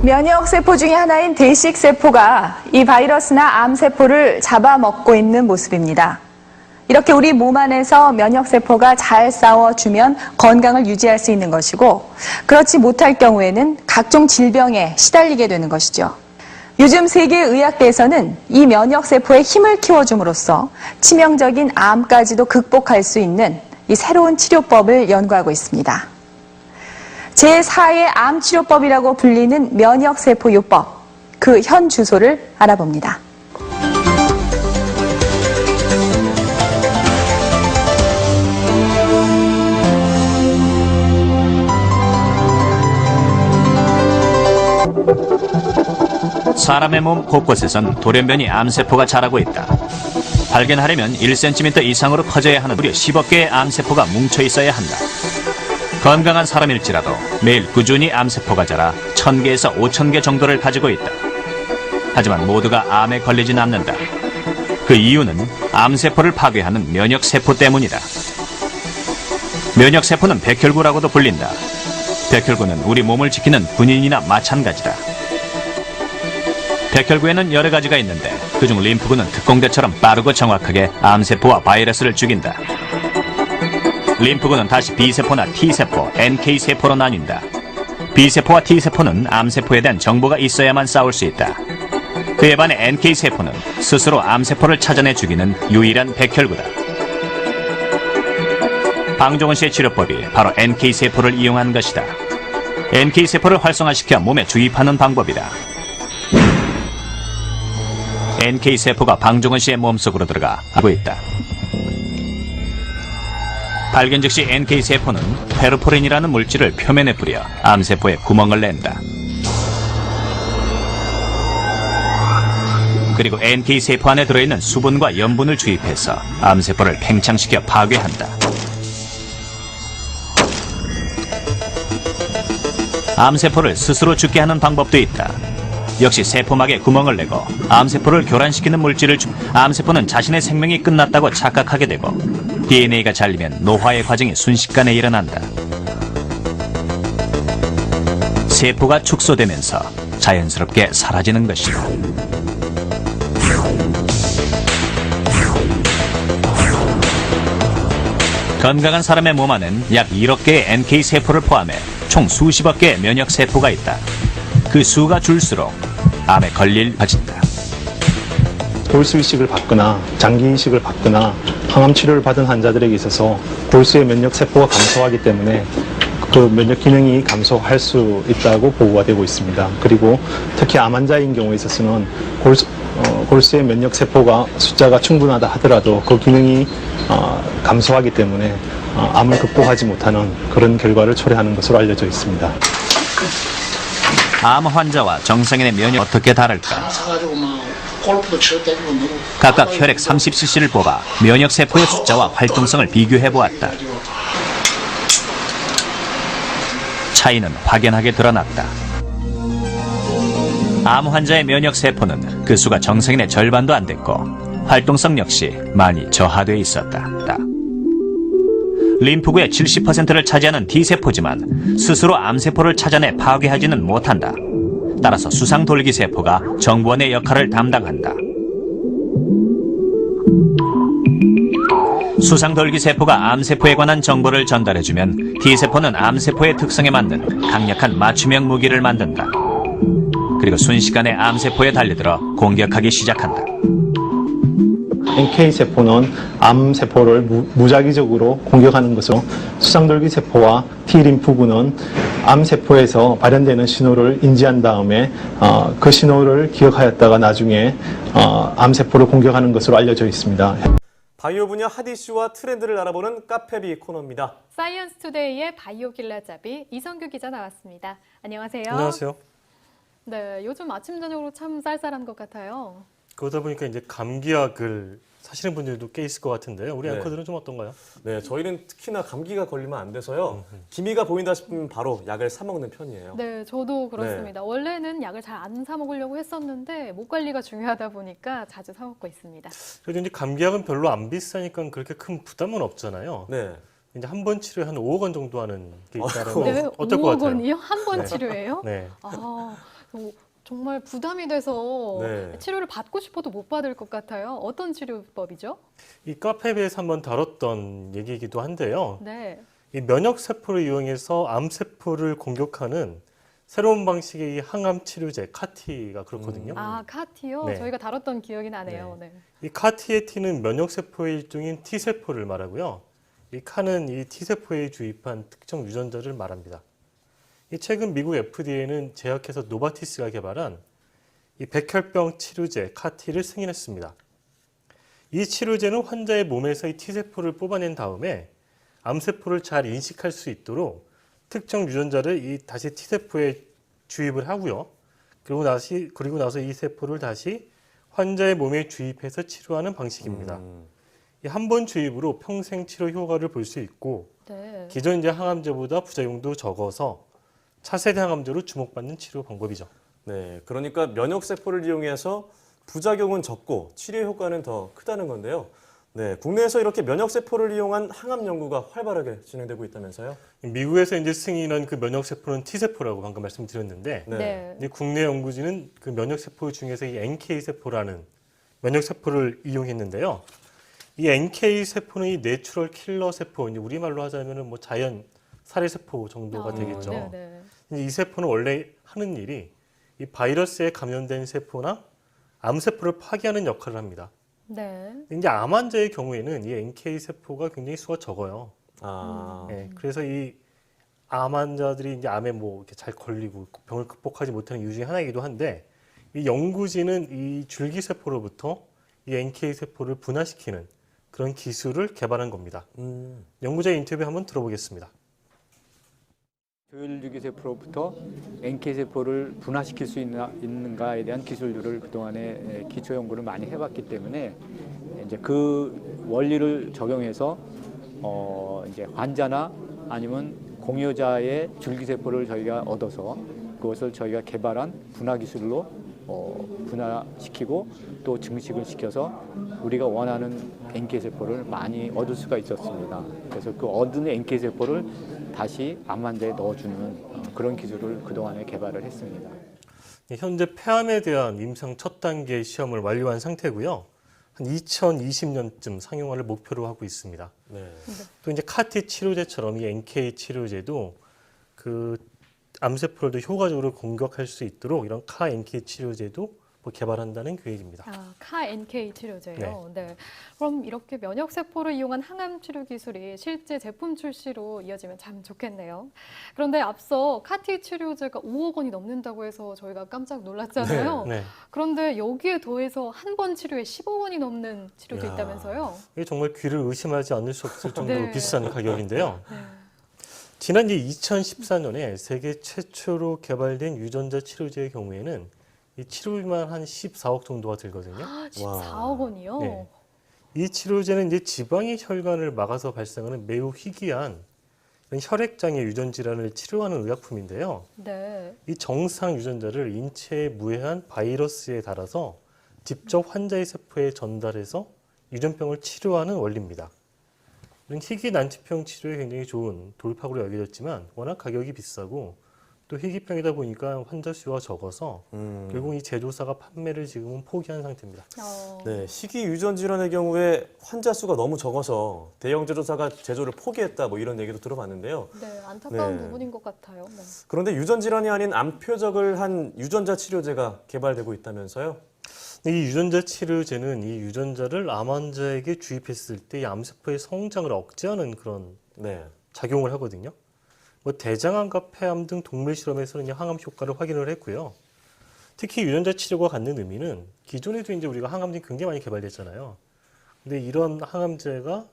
면역세포 중에 하나인 대식세포가 이 바이러스나 암세포를 잡아먹고 있는 모습입니다. 이렇게 우리 몸 안에서 면역세포가 잘 싸워주면 건강을 유지할 수 있는 것이고, 그렇지 못할 경우에는 각종 질병에 시달리게 되는 것이죠. 요즘 세계의학계에서는 이 면역세포의 힘을 키워줌으로써 치명적인 암까지도 극복할 수 있는 이 새로운 치료법을 연구하고 있습니다. 제4의 암치료법이라고 불리는 면역세포요법, 그 현 주소를 알아봅니다. 사람의 몸 곳곳에선 돌연변이 암세포가 자라고 있다. 발견하려면 1cm 이상으로 커져야 하는 무려 10억 개의 암세포가 뭉쳐 있어야 한다. 건강한 사람일지라도 매일 꾸준히 암세포가 자라 1000개에서 5000개 정도를 가지고 있다. 하지만 모두가 암에 걸리진 않는다. 그 이유는 암세포를 파괴하는 면역세포 때문이다. 면역세포는 백혈구라고도 불린다. 백혈구는 우리 몸을 지키는 군인이나 마찬가지다. 백혈구에는 여러 가지가 있는데 그중 림프구는 특공대처럼 빠르고 정확하게 암세포와 바이러스를 죽인다. 림프구는 다시 B세포나 T세포, NK세포로 나뉜다. B세포와 T세포는 암세포에 대한 정보가 있어야만 싸울 수 있다. 그에 반해 NK세포는 스스로 암세포를 찾아내 죽이는 유일한 백혈구다. 방종원 씨의 치료법이 바로 NK세포를 이용한 것이다. NK세포를 활성화시켜 몸에 주입하는 방법이다. NK세포가 방종원 씨의 몸속으로 들어가 하고 있다. 발견 즉시 NK세포는 페르포린이라는 물질을 표면에 뿌려 암세포에 구멍을 낸다. 그리고 NK세포 안에 들어있는 수분과 염분을 주입해서 암세포를 팽창시켜 파괴한다. 암세포를 스스로 죽게 하는 방법도 있다. 역시 세포막에 구멍을 내고 암세포를 교란시키는 물질을 암세포는 자신의 생명이 끝났다고 착각하게 되고 DNA가 잘리면 노화의 과정이 순식간에 일어난다. 세포가 축소되면서 자연스럽게 사라지는 것이다. 건강한 사람의 몸 안엔 약 1억 개의 NK세포를 포함해 총 수십억 개의 면역세포가 있다. 그 수가 줄수록 암에 걸릴 가진다. 골수 이식을 받거나 장기 이식을 받거나 항암 치료를 받은 환자들에게 있어서 골수의 면역 세포가 감소하기 때문에 그 면역 기능이 감소할 수 있다고 보고가 되고 있습니다. 그리고 특히 암 환자인 경우에 있어서는 골수의 면역 세포가 숫자가 충분하다 하더라도 그 기능이 감소하기 때문에 암을 극복하지 못하는 그런 결과를 초래하는 것으로 알려져 있습니다. 암 환자와 정상인의 면역이 어떻게 다를까? 각각 혈액 30cc를 뽑아 면역세포의 숫자와 활동성을 비교해보았다. 차이는 확연하게 드러났다. 암 환자의 면역세포는 그 수가 정상인의 절반도 안 됐고 활동성 역시 많이 저하돼 있었다. 림프구의 70%를 차지하는 T세포지만 스스로 암세포를 찾아내 파괴하지는 못한다. 따라서 수상돌기세포가 정보원의 역할을 담당한다. 수상돌기세포가 암세포에 관한 정보를 전달해주면 T세포는 암세포의 특성에 맞는 강력한 맞춤형 무기를 만든다. 그리고 순식간에 암세포에 달려들어 공격하기 시작한다. NK세포는 암세포를 무작위적으로 공격하는 것으로 수상돌기세포와 T림프구는 암세포에서 발현되는 신호를 인지한 다음에 그 신호를 기억하였다가 나중에 암세포를 공격하는 것으로 알려져 있습니다. 바이오 분야 핫 이슈와 트렌드를 알아보는 카페비 코너입니다. 사이언스 투데이의 바이오 길라잡이 이성규 기자 나왔습니다. 안녕하세요. 안녕하세요. 네, 요즘 아침 저녁으로 참 쌀쌀한 것 같아요. 그러다 보니까 이제 감기약을 사시는 분들도 꽤 있을 것 같은데요. 우리 네. 앵커들은 좀 어떤가요? 네, 저희는 특히나 감기가 걸리면 안 돼서요. 기미가 보인다 싶으면 바로 약을 사 먹는 편이에요. 네, 저도 그렇습니다. 원래는 약을 잘 안 사 먹으려고 했었는데 목 관리가 중요하다 보니까 자주 사 먹고 있습니다. 그래도 이제 감기약은 별로 안 비싸니까 그렇게 큰 부담은 없잖아요. 네. 이제 한 번 치료에 한 5억 원 정도 하는 게 있다는 아이고. 네, 어떨 것 5억 같아요? 원이요? 한 번 치료예요? 네. 아, 정말 부담이 돼서 네. 치료를 받고 싶어도 못 받을 것 같아요. 어떤 치료법이죠? 이 카페베에서 한번 다뤘던 얘기이기도 한데요. 네. 이 면역 세포를 이용해서 암 세포를 공격하는 새로운 방식의 이 항암 치료제 카티가 그렇거든요. 아, 카티요? 네. 저희가 다뤘던 기억이 나네요. 네. 이 카티의 T는 면역 세포의 일종인 T 세포를 말하고요. 이 카는 이 T 세포에 주입한 특정 유전자를 말합니다. 이 최근 미국 FDA는 제약회사 노바티스가 개발한 이 백혈병 치료제 카티를 승인했습니다. 이 치료제는 환자의 몸에서 이 T 세포를 뽑아낸 다음에 암 세포를 잘 인식할 수 있도록 특정 유전자를 다시 T 세포에 주입을 하고요. 그리고 나서 이 세포를 다시 환자의 몸에 주입해서 치료하는 방식입니다. 이 한 번 주입으로 평생 치료 효과를 볼 수 있고 네. 기존 이제 항암제보다 부작용도 적어서 차세대 항암제로 주목받는 치료 방법이죠. 네, 그러니까 면역 세포를 이용해서 부작용은 적고 치료 효과는 더 크다는 건데요. 네, 국내에서 이렇게 면역 세포를 이용한 항암 연구가 활발하게 진행되고 있다면서요? 미국에서 이제 승인한 그 면역 세포는 T 세포라고 방금 말씀드렸는데, 네. 이제 국내 연구진은 그 면역 세포 중에서 이 NK 세포라는 면역 세포를 이용했는데요. 이 NK 세포는 이 내추럴 킬러 세포, 이제 우리말로 하자면은 뭐 자연 살해 세포 정도가 되겠죠. 네. 이 세포는 원래 하는 일이 이 바이러스에 감염된 세포나 암 세포를 파괴하는 역할을 합니다. 네. 이제 암 환자의 경우에는 이 NK 세포가 굉장히 수가 적어요. 아, 네, 그래서 이 암 환자들이 이제 암에 뭐 이렇게 잘 걸리고 병을 극복하지 못하는 이유 중에 하나이기도 한데, 이 연구진은 이 줄기 세포로부터 이 NK 세포를 분화시키는 그런 기술을 개발한 겁니다. 연구자 인터뷰 한번 들어보겠습니다. 조혈유기세포로부터 NK세포를 분화시킬 수 있는가에 대한 기술들을 그동안에 기초 연구를 많이 해봤기 때문에 이제 그 원리를 적용해서 이제 환자나 아니면 공여자의 줄기세포를 저희가 얻어서 그것을 저희가 개발한 분화 기술로 분화시키고 또 증식을 시켜서 우리가 원하는 NK세포를 많이 얻을 수가 있었습니다. 그래서 그 얻은 NK세포를 다시 암 환자에 넣어주는 그런 기술을 그동안에 개발을 했습니다. 현재 폐암에 대한 임상 첫 단계 시험을 완료한 상태고요. 한 2020년쯤 상용화를 목표로 하고 있습니다. 네. 또 이제 카티 치료제처럼 이 NK 치료제도 그 암세포를 더 효과적으로 공격할 수 있도록 이런 카 NK 치료제도 뭐 개발한다는 계획입니다. 아, 카 NK 치료제요. 네. 그럼 이렇게 면역 세포를 이용한 항암 치료 기술이 실제 제품 출시로 이어지면 참 좋겠네요. 그런데 앞서 카티 치료제가 5억 원이 넘는다고 해서 저희가 깜짝 놀랐잖아요. 네. 그런데 여기에 더해서 한 번 치료에 10억 원이 넘는 치료도 야. 있다면서요. 이게 정말 귀를 의심하지 않을 수 없을 정도로 네. 비싼 가격인데요. 네. 지난 2014년에 세계 최초로 개발된 유전자 치료제의 경우에는 이 치료비만 한 14억 정도가 들거든요. 14억 원이요? 네. 이 치료제는 이제 지방의 혈관을 막아서 발생하는 매우 희귀한 이런 혈액장애 유전 질환을 치료하는 의약품인데요. 네. 이 정상 유전자를 인체에 무해한 바이러스에 달아서 직접 환자의 세포에 전달해서 유전병을 치료하는 원리입니다. 이런 희귀 난치병 치료에 굉장히 좋은 돌파구로 여겨졌지만 워낙 가격이 비싸고 또 희귀병이다 보니까 환자 수가 적어서 결국 이 제조사가 판매를 지금은 포기한 상태입니다. 네, 희귀 유전 질환의 경우에 환자 수가 너무 적어서 대형 제조사가 제조를 포기했다 뭐 이런 얘기도 들어봤는데요. 네, 안타까운 네. 부분인 것 같아요. 네. 그런데 유전 질환이 아닌 암 표적을 한 유전자 치료제가 개발되고 있다면서요? 이 유전자 치료제는 이 유전자를 암 환자에게 주입했을 때 이 암세포의 성장을 억제하는 그런 네. 작용을 하거든요. 뭐 대장암과 폐암 등 동물 실험에서는 항암 효과를 확인을 했고요. 특히 유전자 치료가 갖는 의미는 기존에도 이제 우리가 항암제가 굉장히 많이 개발됐잖아요. 근데 이런 항암제가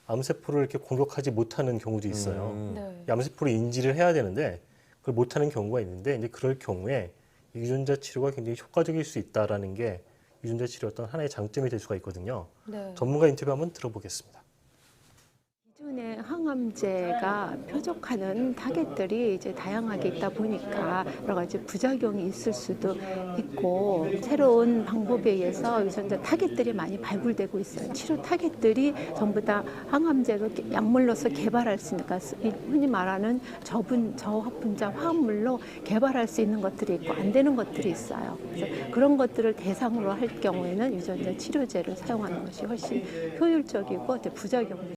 암세포를 이렇게 공격하지 못하는 경우도 있어요. 네. 이 암세포를 인지를 해야 되는데 그걸 못하는 경우가 있는데 이제 그럴 경우에 이 유전자 치료가 굉장히 효과적일 수 있다라는 게 유전자 치료 어떤 하나의 장점이 될 수가 있거든요. 네. 전문가 인터뷰 한번 들어보겠습니다. 기존의 항암제가 표적하는 타겟들이 이제 다양하게 있다 보니까 여러 가지 부작용이 있을 수도 있고 새로운 방법에 의해서 유전자 타겟들이 많이 발굴되고 있어요. 치료 타겟들이 전부 다 항암제로 약물로서 개발할 수 있는, 그러니까 흔히 말하는 저합 분자 화합물로 개발할 수 있는 것들이 있고 안 되는 것들이 있어요. 그래서 그런 것들을 대상으로 할 경우에는 유전자 치료제를 사용하는 것이 훨씬 효율적이고 부작용도